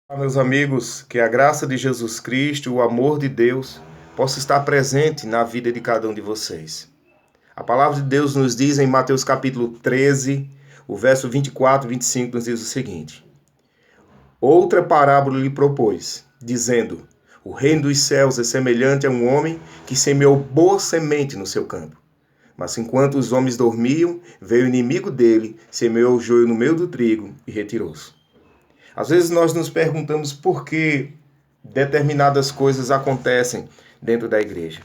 Olá, meus amigos, que a graça de Jesus Cristo, o amor de Deus, possa estar presente na vida de cada um de vocês. A palavra de Deus nos diz em Mateus capítulo 13, o verso 24 e 25, nos diz o seguinte: Outra parábola lhe propôs, dizendo: O reino dos céus é semelhante a um homem que semeou boa semente no seu campo. Mas enquanto os homens dormiam, veio o inimigo dele, semeou o joio no meio do trigo e retirou-se. Às vezes nós nos perguntamos por que determinadas coisas acontecem dentro da igreja.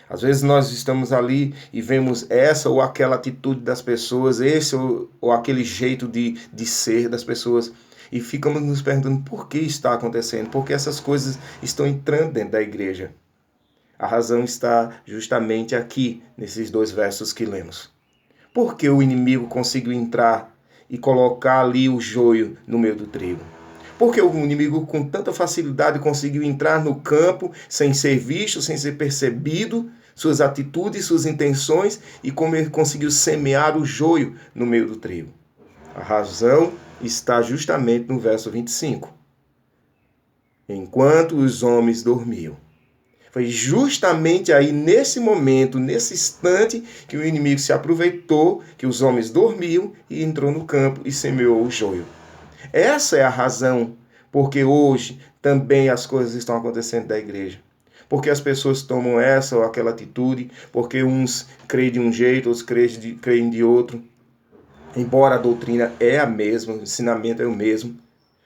Às vezes nós estamos ali e vemos essa ou aquela atitude das pessoas, esse ou aquele jeito de ser das pessoas, e ficamos nos perguntando por que está acontecendo, por que essas coisas estão entrando dentro da igreja. A razão está justamente aqui, nesses dois versos que lemos. Por que o inimigo conseguiu entrar e colocar ali o joio no meio do trigo? Porque o inimigo com tanta facilidade conseguiu entrar no campo sem ser visto, sem ser percebido, suas atitudes, suas intenções, e como ele conseguiu semear o joio no meio do trigo. A razão está justamente no verso 25. Enquanto os homens dormiam. Foi justamente aí, nesse momento, nesse instante, que o inimigo se aproveitou, que os homens dormiam e entrou no campo e semeou o joio. Essa é a razão porque hoje também as coisas estão acontecendo da igreja. Porque as pessoas tomam essa ou aquela atitude, porque uns creem de um jeito, outros creem de outro. Embora a doutrina é a mesma, o ensinamento é o mesmo,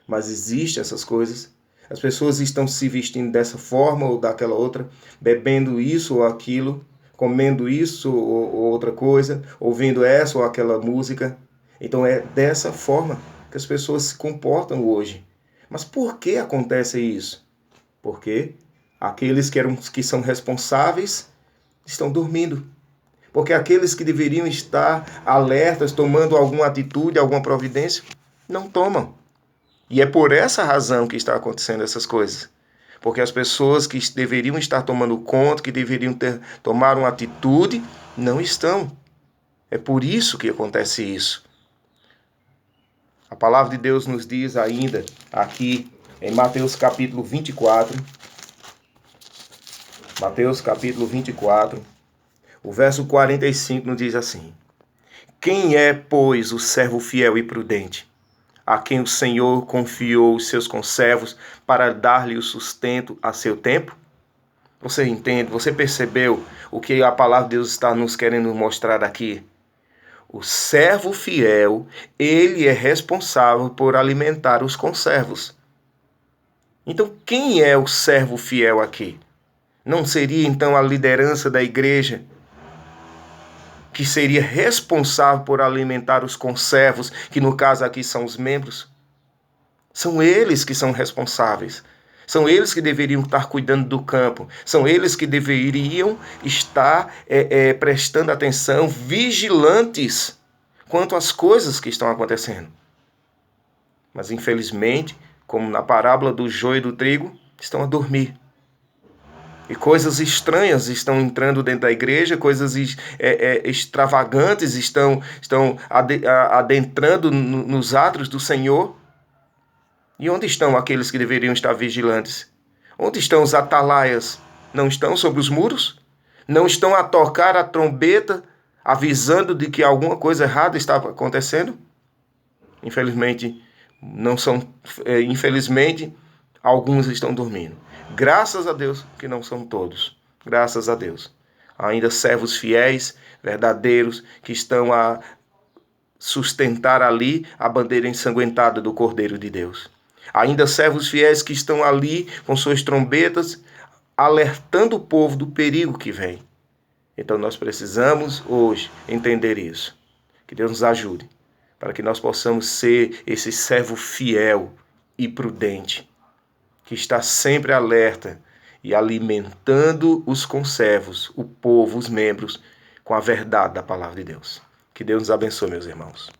mas existem essas coisas. As pessoas estão se vestindo dessa forma ou daquela outra, bebendo isso ou aquilo, comendo isso ou outra coisa, ouvindo essa ou aquela música. Então é dessa forma que as pessoas se comportam hoje. Mas por que acontece isso? Porque aqueles que são responsáveis estão dormindo. Porque aqueles que deveriam estar alertas, tomando alguma atitude, alguma providência, não tomam. E é por essa razão que está acontecendo essas coisas. Porque as pessoas que deveriam estar tomando conta, que deveriam tomar uma atitude, não estão. É por isso que acontece isso. A palavra de Deus nos diz ainda aqui em Mateus capítulo 24. Mateus capítulo 24, o verso 45 nos diz assim: Quem é, pois, o servo fiel e prudente, a quem o Senhor confiou os seus conservos para dar-lhe o sustento a seu tempo? Você entende? Você percebeu o que a palavra de Deus está nos querendo mostrar aqui? O servo fiel, ele é responsável por alimentar os conservos. Então, quem é o servo fiel aqui? Não seria, então, a liderança da igreja que seria responsável por alimentar os conservos, que no caso aqui são os membros? São eles que são responsáveis. São eles que deveriam estar cuidando do campo. São eles que deveriam estar prestando atenção, vigilantes quanto às coisas que estão acontecendo. Mas, infelizmente, como na parábola do joio e do trigo, estão a dormir. E coisas estranhas estão entrando dentro da igreja, coisas extravagantes estão adentrando nos átrios do Senhor. E onde estão aqueles que deveriam estar vigilantes? Onde estão os atalaias? Não estão sobre os muros? Não estão a tocar a trombeta, avisando de que alguma coisa errada estava acontecendo? Infelizmente, não são. Infelizmente, alguns estão dormindo. Graças a Deus que não são todos. Graças a Deus. Ainda servos fiéis, verdadeiros, que estão a sustentar ali a bandeira ensanguentada do Cordeiro de Deus. Ainda servos fiéis que estão ali com suas trombetas, alertando o povo do perigo que vem. Então nós precisamos hoje entender isso. Que Deus nos ajude, para que nós possamos ser esse servo fiel e prudente, que está sempre alerta e alimentando os conservos, o povo, os membros, com a verdade da palavra de Deus. Que Deus nos abençoe, meus irmãos.